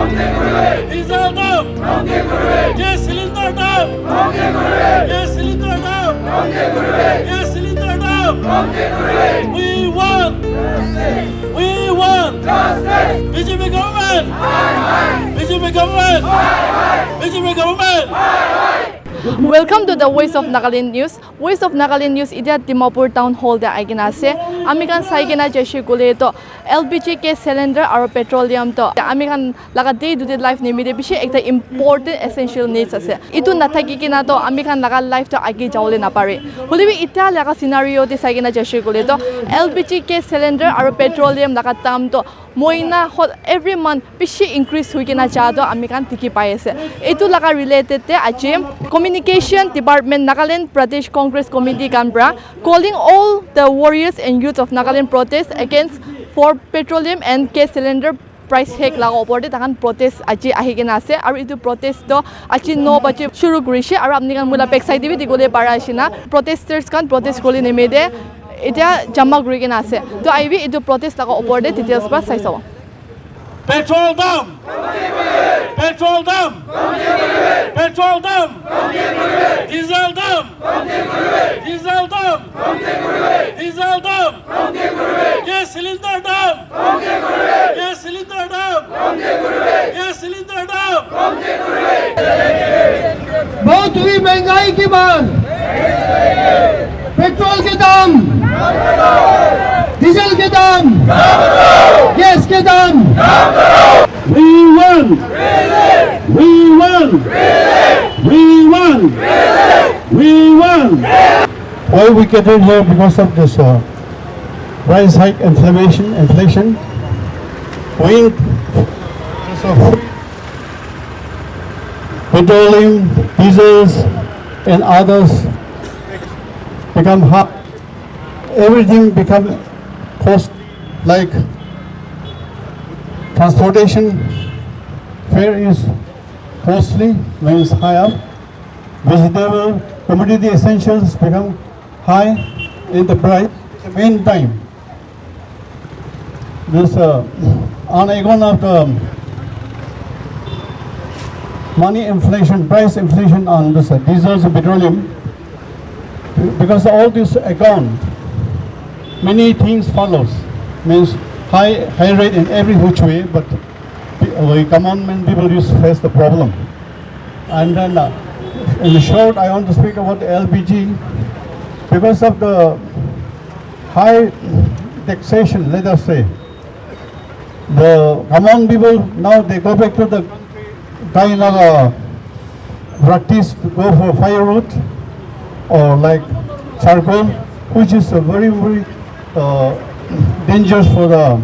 diesel dam, gas cylinder dam, gas cylinder dam, gas cylinder dam. We want BJP government, BJP government, BJP government. Welcome to the Voice of Nagaland News. Voice of Nagaland News idia Dimapur town hall da aigina ase. Ami kan saigena jeshi kule to LPG ke cylinder aro petroleum to ami kan laga day to day life nimide bishi ekta important essential needs ase. Itu nathaki kina to ami kan laga life to agi jawle na pare. Holebi ita laga scenario de saigena jeshi kule to LPG ke cylinder aro petroleum laga tam to moina every month bishi increase hui kina cha to ami kan tiki pai ase. Itu laga related te aji Communication Department Nagaland Pradesh Congress Committee Canberra calling all the warriors and youth of Nagaland protest against for petroleum and gas cylinder price hike laga opor te takan protest aji ahigena ase aru itu protest to aji 9 baje shuru kurise aru apni kan mula backside bi digole para asina protesters kan protest koli nemede eta jama kuri kena ase to aibi itu protest laga opor te details ba sai sawa Petrol dam, petrol dam, petrol dam, diesel dam, diesel dam, diesel dam, gas cylinder dam, gas cylinder dam, gas cylinder dam. बहुत हुई महंगाई की बात, petrol के दाम, diesel के दाम, gas के दाम। We won, we won, we won, we won. Why we get in here because of this price hike, inflation, weighing of petroleum, diesels, and others become high. Everything become cost like transportation fare is costly when it's high up. Vegetable, commodity essentials become high in the price. At the meantime, this on account of the money inflation, price inflation on this diesels and petroleum, because all this account, many things follows. Means high rate in every which way, but common people used to face the problem. And then in short, I want to speak about the LPG. Because of the high taxation, let us say, the common people now they go back to the kind of practice to go for firewood or like charcoal, which is a very dangerous for the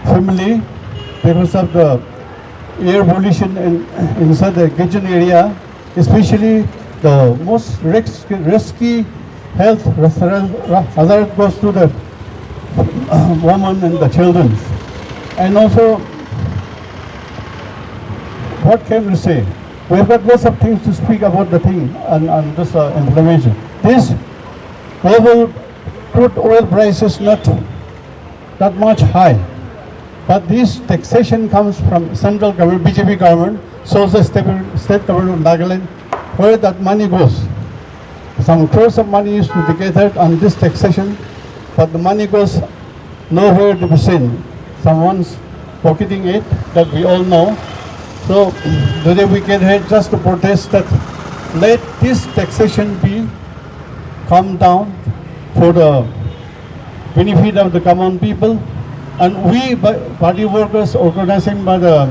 family because of the air pollution inside the kitchen area, especially the most risky health hazard goes to the women and the children. And also, what can we say? We have got lots of things to speak about the thing and this inflammation. This global crude oil price is not that much high, but this taxation comes from central government, BJP government, so the state government of Nagaland, where that money goes. Some crores of money is to be gathered on this taxation, but the money goes nowhere to be seen. Someone's pocketing it, that we all know. So today we get here just to protest that let this taxation be calmed down for the benefit of the common people, and we party workers organizing by the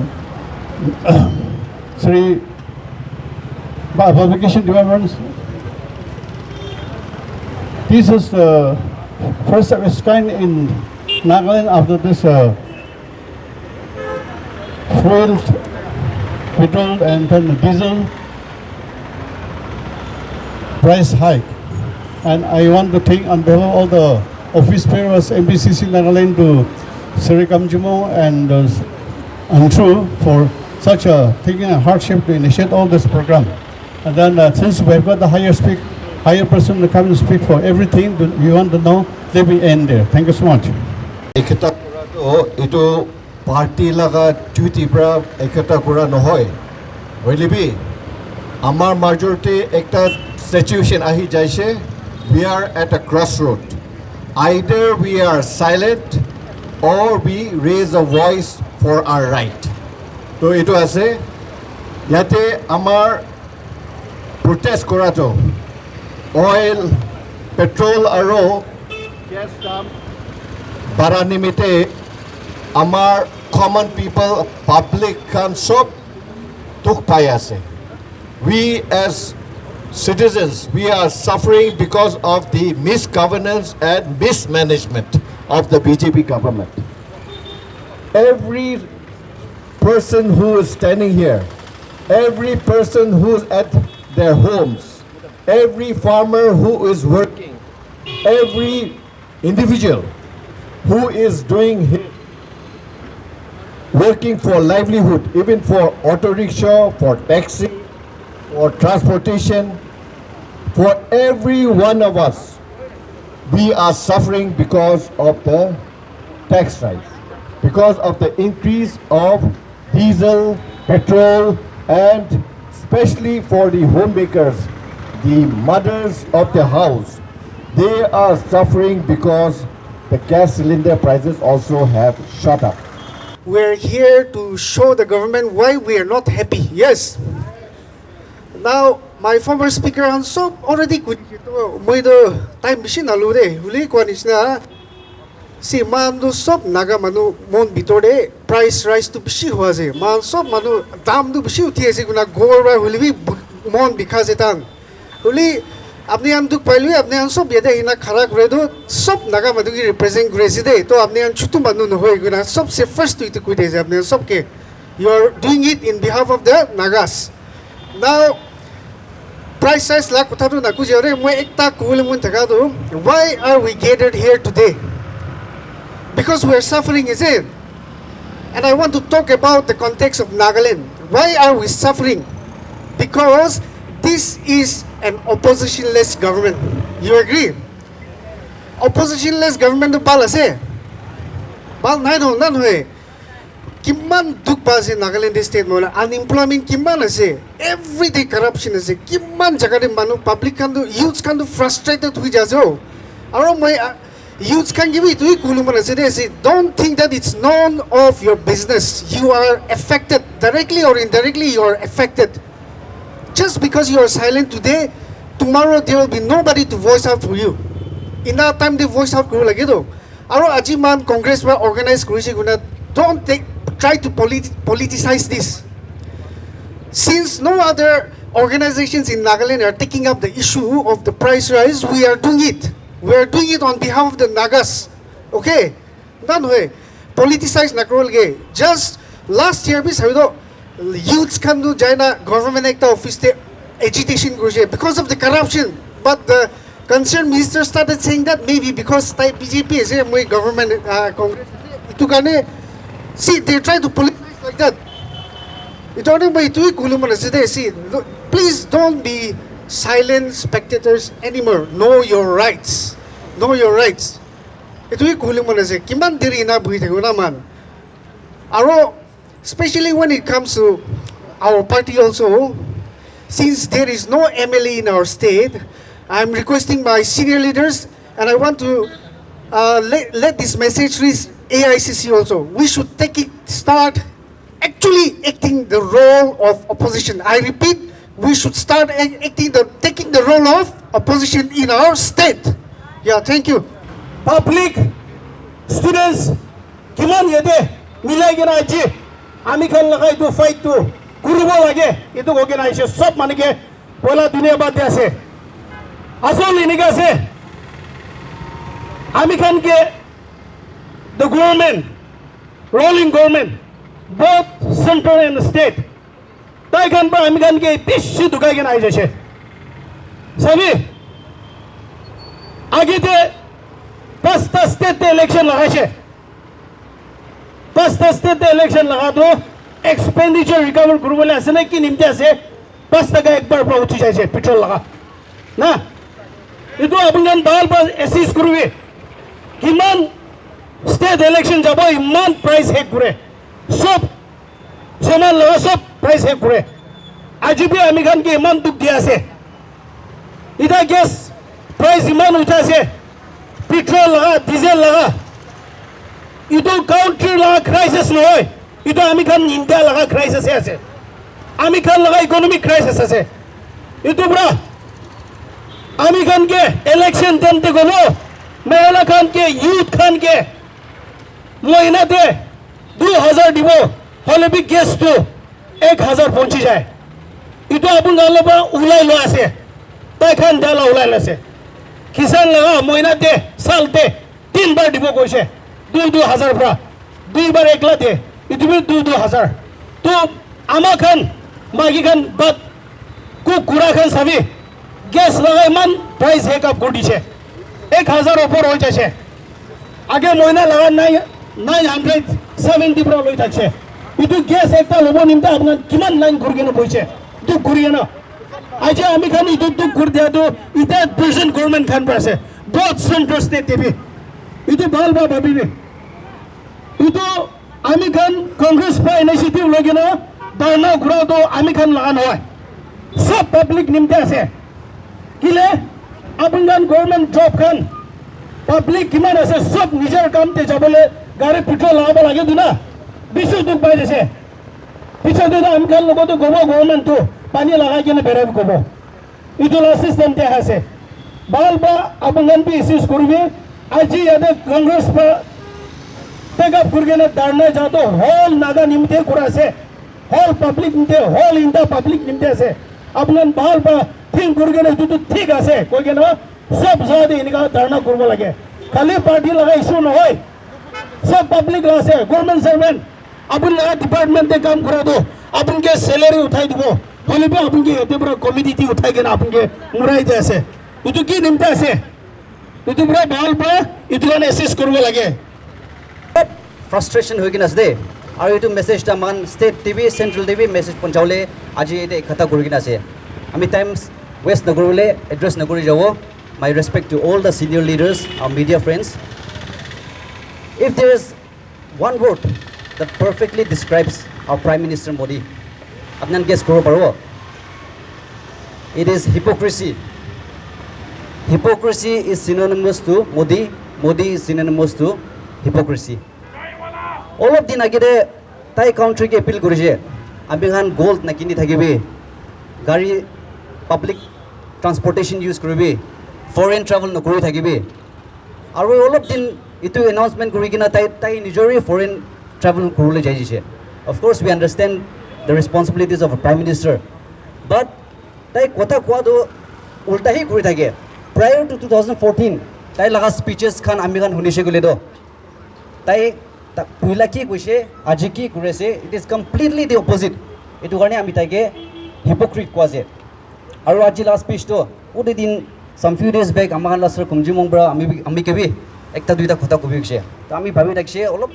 Sri Publication Department. This is the first of its kind in Nagaland after this fuel, petrol and then diesel price hike. And I want to thank on behalf of all the office bearers, MPCC Nagaland to Sri Kamjumo and Antru for such a taking a hardship to initiate all this program. And then since we've got the higher person to come and speak for everything that we want to know, let me end there. Thank you so much. Itu party লগা ডিউটিৰ পৰা একেটা কৰা নহয় হলিবি আমাৰ মাজতে একটা situation আহি যাইছে we are at a crossroad either we are silent or we raise a voice for our right তো এইটো আছে ইয়াতে আমাৰ প্ৰটেষ্ট কৰাটো অইল পেট্ৰল আৰু গ্যাস দাম বাড়া নিমিত্তে আমাৰ কমন পিপল পাব্লিক খান সব দুখ পাই আছে we as citizens we are suffering because of the misgovernance and mismanagement of the BJP government every person who is standing here every person who is at their homes every farmer who is working every individual who is doing his working for livelihood even for auto rickshaw for taxi for transportation for every one of us we are suffering because of the tax rise because of the increase of diesel petrol and especially for the homemakers the mothers of the house they are suffering because the gas cylinder prices also have shot up we're here to show the government why we are not happy yes now my former speaker also already could moi do time machine alu de huli kwanisna si man do sob naga manu mon bitore price rise to bishi hoa je man sob manu dam du bishi uthi ase guna gor ba huli bi mon bikha jetan huli আপনি আন দুখ পাইলে আপনি আন সব ইয়াতে ইনা খারাপ করে দো সব নাগা মানুষ রিপ্রেজেন্ট করেছে দে তো আপনি আন ছোট মানুষ নহয় গুনা সবসে ফার্স্ট তুই তো কই দিয়েছে আপনি সবকে you are doing it in behalf of the Nagas now price size লা কথা তো নাকু জরে মই একটা কোলে মন থাকা তো why are we gathered here today because we are suffering is it and I want to talk about the context of Nagaland why are we suffering because this is an oppositionless government. You agree? Oppositionless government to bal ase. Bal nai no nan hoye. Kimman duk ba ase Nagaland state mola unemployment kimman ase. Everyday corruption ase. Kimman jaga de manu public kan do youths kan do frustrated hui jajo. Aro moi youths kan give it hui kulu man ase de ase. Don't think that it's none of your business. You are affected directly or indirectly. You are affected. Just because you are silent today, tomorrow there will be nobody to voice out for you. In that time they voice out kuru lagi do. Aro aji man Congress wa organize kurishi guna don't try to politicize this. Since no other organizations in Nagaland are taking up the issue of the price rise, we are doing it. We are doing it on behalf of the Nagas. Okay? Nan hoye. Politicize nakrol ge. Just last year bis habido youths can do China government ekta office te agitation koriche because of the corruption but the concerned minister started saying that maybe because BJP is a moi government Congress itu kane see they try to politicize like that it only by tu kulumana say see please don't be silent spectators anymore know your rights itu kulumana say kiman diri na bui thaguna man aro especially when it comes to our party also, since there is no MLA in our state, I am requesting my senior leaders and I want to let this message reach AICC also. We should start actually acting the role of opposition. I repeat, we should start taking the role of opposition in our state. Yeah, thank you. Public, students, kiman yede milai gina aji. আমি খান লাগাই তো fight তো কৰিব লাগে এটো organisation সব মানেকে পয়লা দুনিয়া বাদ আছে আসল এনেকে আছে আমি খান কে the government rolling government both center and state তাই খান পর আমি খান কে বেশি দুকাই কেন আইছে সবই আগেতে পাঁচটা স্টেট ইলেকশন লাগাইছে পাঁচটা স্টেট ইলেকশন লাগা তো এক্সপেন্ডিচার রিকভার করবলে আছে না কি নিমতে আছে 5 টাকা একবার পর উঠি যাইছে পেট্রোল লাগা না এটো আপনজন ভাল ভাল এসিস করবে কিমান স্টেট ইলেকশন যাব ইমান প্রাইস হেক করে সব সমান লগা সব প্রাইস শেষ করে আজি বি আমি খানকে ইমান দুখ দি আছে এটা গ্যাস প্রাইস ইমান উঠাইছে পেট্রোল লগা ডিজেল লগা ইটো কাউন্ট্রির লগা ক্রাইসিস নহয় ইটো আমি খান ইন্ডিয়া লগা ক্রাইসিস আছে আমি খান লগা ইকোনমিক ক্রাইসিস আছে ইটো পুরা আমি খানকে ইলেকশন টাইমতে গ'ব মেহলা খানকে ইউথ খানকে মহিনাতে 2000 দিব হলে বি গেছটো 1000 পৌঁছি যায় ইটো আপোনালোকৰ পৰা ওলাই লৈ আছে তাই খান ডালা ওলাই লৈছে কিষাণ লগা মহিনাতে চালতে 3 বাৰ দিব কৈছে 2,000 পৰা 2 বাৰ 1 লাখ দিয়ে ইটো বি 2,000 তো আমাৰ খান মাইকী খান বাদ কুকুৰা খান চাবি গেছ লগা ইমান প্ৰাইস হেক আপ কৰে দিছে 1000 ওপৰ হয়ে যাচ্ছে আগে মহিনা লগা 970 পৰা লৈ থাকছে ইটো গ্যাস একটা লব নিমতে আপনার কিমান লাইন ঘুরি কেন বইছে দুঃখ ঘুরি কেন আজ আমি খান ইটো দুঃখ ঘুরি দিয়া তো ইটা প্রেজেন্ট গভর্নমেন্ট খান পাছে বহুত সেন্টার স্টেট দেবি ইটো ভাল বা ভাবিবি ইটো আমি খান কংগ্রেস পা ইনিশিয়েটিভ লৈ কেন ধর্ণা ঘুরা তো আমি খান লগা নহয় সব পাবলিক নিমতে আছে কিলে আপনার গভর্নমেন্ট জব খান পাবলিক কিমান আছে সব নিজের কামতে যাবলে গাড়ি পেট্রোল লাগাব লাগে না বেশি দুঃখ পাই যাচ্ছে পিছতে আমি খান লোক তো গব গভর্নমেন্টটো পানি লাগাই কিনে বেড়াই গব এইটো সিস্টেমতে আছে ভাল বা আপনার বি ইস্যুজ করবি আজি ইয়াতে কংগ্রেস টেক আপ করে কিনে ধর্ণা যাতো হল নাগা নিমতে করে আছে হল পাবলিক নিমতে হল ইন্ডিয়া পাবলিক নিমতে আছে আপনার ভাল বা থিং করে কিনে এইটো ঠিক আছে কৈ কিনে সব জায়গাতে এনেকা ধর্ণা করব লাগে খালি পার্টি লগা ইস্যু নহয় সব পাবলিক আছে গভর্নমেন্ট সার্ভেন্ট আপনি লগা ডিপার্টমেন্টে কাম করে দো আপনাকে স্যালারি উঠাই দিব হলে বি আপনাকে এতে পুরো কমিটি উঠাই কিনে আপনাকে মুরাই দিয়ে আছে এইটো কি নিমতে আছে এইটো পুরো ভাল পা এইটো কারণে এসেস করব লাগে ফ্রাস্ট্রেশন হয়ে কিনে আছে আর এইটো মেসেজটা মান state TV central TV message পঞ্চাবলে আজি এটা একতা করে কিনে আছে আমি টাইমস ওয়েস্ট নগরলে এড্রেস নগরী যাব my respect to all the senior leaders our media friends if there is one word that perfectly describes our prime minister Modi apnan guess koro paro it is hypocrisy is synonymous to Modi is synonymous to hypocrisy all of din agide tai country ke appeal korise ami han gold na kini thakibe gari public transportation use koribe foreign travel nokori thakibe aru all of din itu announcement kori kina tai nijori foreign travel korule jaise of course we understand the responsibilities of a prime minister but tai kotha kwa do ulta hi kori thake prior to 2014 tai laga speeches khan ami khan hunise gole do tai puila ki koise aji ki korese it is completely the opposite etu karone ami taike hypocrite koase aru aji last speech to odi din some few days back আমার লাস্টার কুমজিমং বড় আমি কবি একটা দুইটা কথা কবি গেছে তো আমি ভাবি রাখছি অলপ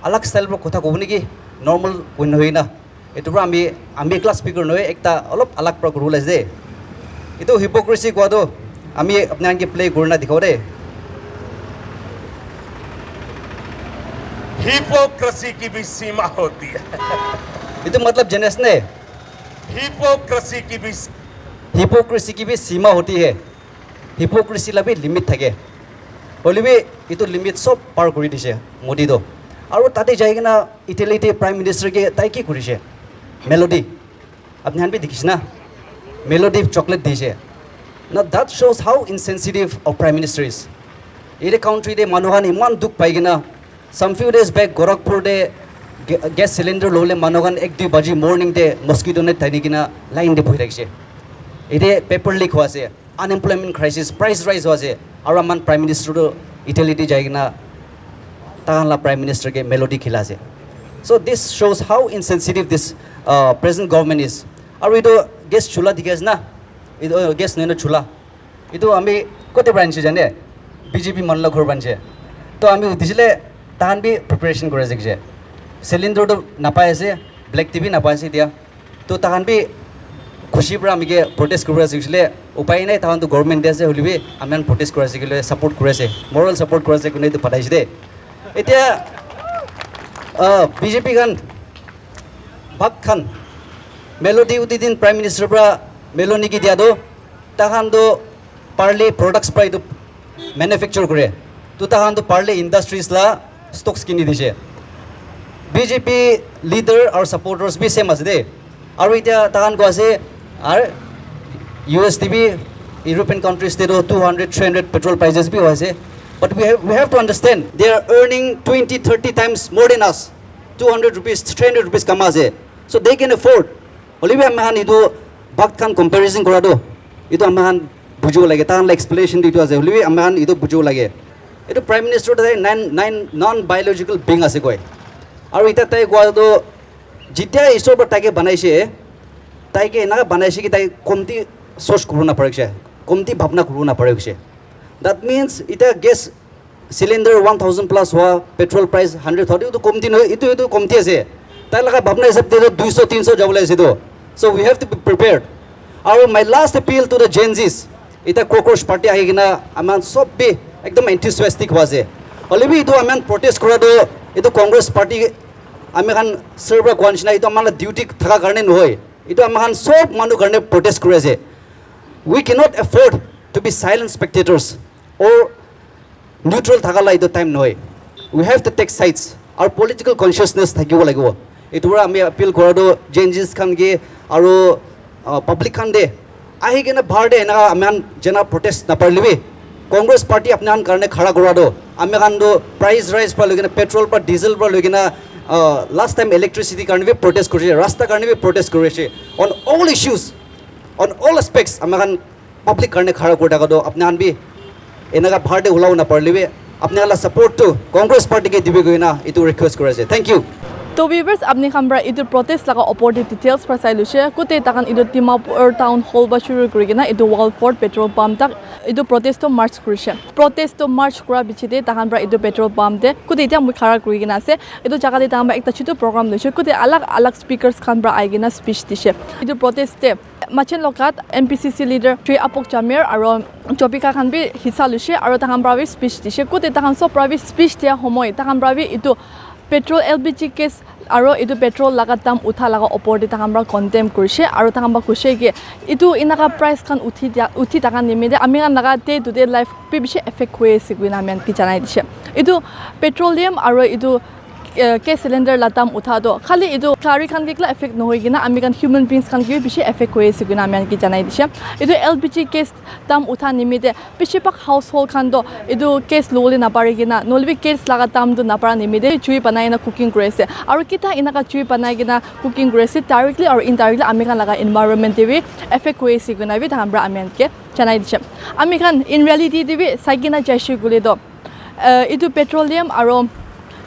আলাগ স্টাইলৰ কথা কব নেকি নর্মাল কই নহয় না এটো আমি একলা স্পিকার নয় একটা অলপ আলাগ প্ৰ কৰো লাইছে এটো হিপোক্ৰেসি কোৱাটো আমি আপোনাকে প্লে কৰনা দেখাও দে हिपोक्रेसी की भी सीमा होती है এটো मतलब জেনেছ নে हिपोक्रेसी की भी सीमा होती है हिपोक्रेसी ला भी लिमिट থাকে হলিবি এটো লিমিট সব পার কৰি দিছে মোদি তো আৰু তাতে যাই কিনা ইটালিতে প্ৰাইম মিনিষ্টাৰ কে তাই কি কৰিছে মেলোডি আপনি হান বি দেখিছ না মেলোডি চকলেট দিছে না that shows how insensitive of prime minister is এই কাউন্ট্রি দে মানুহহান ইমান দুখ পাই কিনা some few days back Gorakhpur de gas cylinder lole মানুহহান 1-2 baji morning de mosquito net thani kina line de bhoi rakise ide paper leak hoase unemployment crisis price rise hoase aru aman prime minister to Italy te jai kina tahanla prime minister ke melody khilase so this shows how insensitive this present government is aru ido gas chula dikhas na ido gas noino chula ido ami kote branch jane BJP manla ghor banche to ami udisile tahan bi preparation kore jekje cylinder to napai ase black tv napai ase dia to tahan bi খুশি পৰা আমি protest কৰিব আহিছিলে উপায় নাই তাহাঁতো government আছে হলিবি আমি protest কৰি আহিছিলে ছাপোৰ্ট কৰি আছে মৰেল ছাপোৰ্ট কৰি আছে কোনে এইটো পাঠাইছে দে এতিয়া বিজেপি গান ভাগ খান মেলোডি উদি দিন প্ৰাইম মিনিষ্টাৰ পৰা মেলোনি কি দিয়া দো তাহান দো পাৰ্লি প্ৰডাক্টছ পৰা এইটো মেনুফেকচাৰ কৰে তো তাহান দো পাৰ্লি ইণ্ডাষ্ট্ৰিজ লা ষ্টকছ কিনি দিছে বিজেপি লিডাৰ আৰু ছাপৰ্টাৰ্ছ বি সেম আছে দেই আৰু এতিয়া তাহান কৈ আছে আৰু USDB European countries they do 200-300 petrol prices bhi hoise but we have to understand they are earning 20-30 times more than us 200 rupees 300 rupees kama ase so they can afford olive amhan idu bakt khan comparison kora do idu amhan bujo lage tan la explanation ditu ase olive amhan idu bujo lage idu prime minister to nine non biological being ase koi aru ita tai gwa do jitya isor ba tage banaise tai ke na banaise ki tai komti source kuru na parekse komti bhabna kuru na parekse that means ita gas cylinder 1000 plus wa petrol price 100 thodi to komti no itu komti ase tai laga bhabna hisab de 200 300 jabole ase do so we have to be prepared our my last appeal to the Gen Zs ita cockroach party ahigina aman sob be ekdom enthusiastic hoise olibi itu aman protest kora do itu congress party ami kan server kwanchina itu amala duty thaka karne nohoy itu aman sob manu karne protest kore ase we cannot afford to be silent spectators or neutral thakala ido time noy we have to take sides our political consciousness thakibo lagibo etura ami appeal kora do changes khan ge aru public khan de ahi gena bharde na aman jena protest na parlibi congress party apne an karne khara kora do ami khan do price rise pa logina petrol pa diesel pa logina last time electricity karne be protest korise rasta karne be protest korise on all issues on all aspects amakan public karne khara kori taka do apne han bi enaga bharde ulao na parlibe apne ala support to congress party ke dibe goina itu request kore ase thank you तो viewers apni khambra idu protest laga opor details pra sai lushe kute takan idu Dimapur town hall ba shuru kurigina idu Walford petrol pump tak idu protest to march kurishe protest to march kura bichide takan bra idu petrol pump de kute ita mu khara kurigina ase idu jaga de tamba ekta chitu program lushe kute alag alag speakers khan bra aigina speech dishe idu protest te Machen Lokat MPCC leader Tri Apok Jamir aro Jopika khan bi hissa lushe aro takan bra speech dishe kute takan so bra speech dia homoy takan bra itu petrol LPG case aro itu petrol laga dam utha laga opor de takambra condemn kurise aro takamba kushe ge itu inaka price kan uthi taka nimide ami kan laga day to day life pe bishi effect hoye siguna men ki janai dise itu petroleum aro itu ke cylinder la dam utha do khali itu kari khan ge kla effect no hoigina ami kan human beings kan ge bishi effect hoye siguna men ki janai dise itu LPG case dam utha nimide bishi pak household khan do itu case loli na parigina nolbi case laga dam do na para nimide chui banai na cooking kurese aro kita inaka chui banai gina cooking kurese directly or indirectly ami kan laga environment dewi effect hoye siguna bi dhambra amen ke janai dise ami kan in reality dewi saigina jaishi gule do itu petroleum aro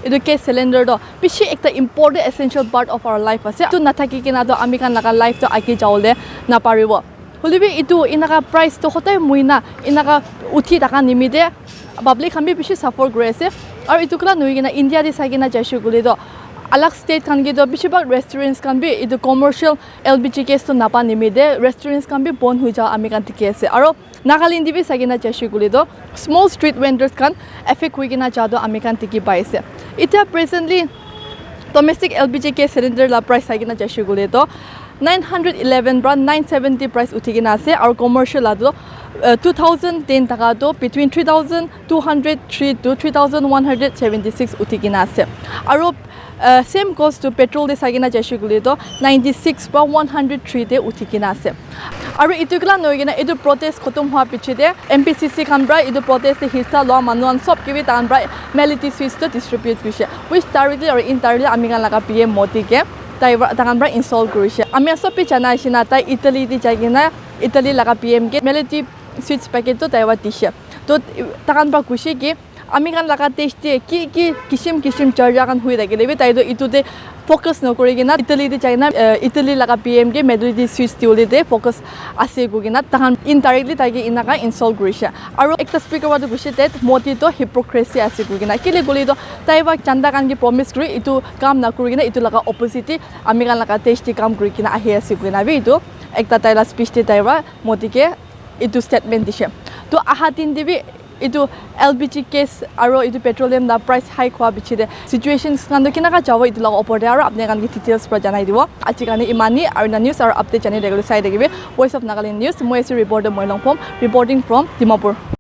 itu case cylinder do bishi ekta important essential part of our life ase tu nathaki kina do ami kan laga life to agi jawle na paribo holibi itu inaka price to hotai muina inaka uthi taka nimide public khambi bishi suffer grese aru itu kala nuigina india de sagina jaishu gule do alag state kan ge do bishi bag restaurants kan bi itu commercial LPG case to napa nimide restaurants kan bi bon hui ja ami kan tike ase aru Nagaland bi sagina jaishu gule do small street vendors kan affect hoigina jado ami kan tiki paise ita presently domestic LPG case cylinder la price sagina jaishu gule do 911 bra 970 price utigina ase aru commercial ado 2010 taka do between 3203 to 3176 utigina ase aru same goes to petrol de sagina jaishu gule do 96 bra 103 de utigina ase aru itu kala noigina itu protest khotom hua pichide MPCC khan bra itu protest de hissa lo manuan sob kibi tan bra melity switch to distribute krise which directly or indirectly ami kan laga PM Modi ke takan bra install kurise ami sob pi chana shina tai Italy di jagina Italy laga PM ke melity switch packet to taiwa tishe to takan bra kushi ki ami kan laga test ki kishim charja kan hui dagile bi tai do itu de focus no korigina Italy de China Italy laga PM ge meduli switch tiuli de focus ase gugina tahan indirectly tai ge inaka install kurise aru ekta speaker wa gushi te Modi to hypocrisy ase gugina kile goli do taiwa chanda kan ge promise kuri itu kam na kurigina itu laga opposite ami kan laga test kam kurigina ahi ase gugina bi itu ekta taila speech te taiwa Modi ke itu statement dishe to aha tin debi इटु LPG case आरो इटु petroleum दा price high खवा बिचिदे situations कान किनाका जावो इटु लग ओपर दे आरो आपने कान की details पर जनाइ दिबो आजि कानि इमानी आरो ना न्यूज़ आरो अपडेट जानि रेगुलर साइड देगिबे वॉइस ऑफ नागालैंड न्यूज़ मोयसि reporter Moilangpham reporting from Dimapur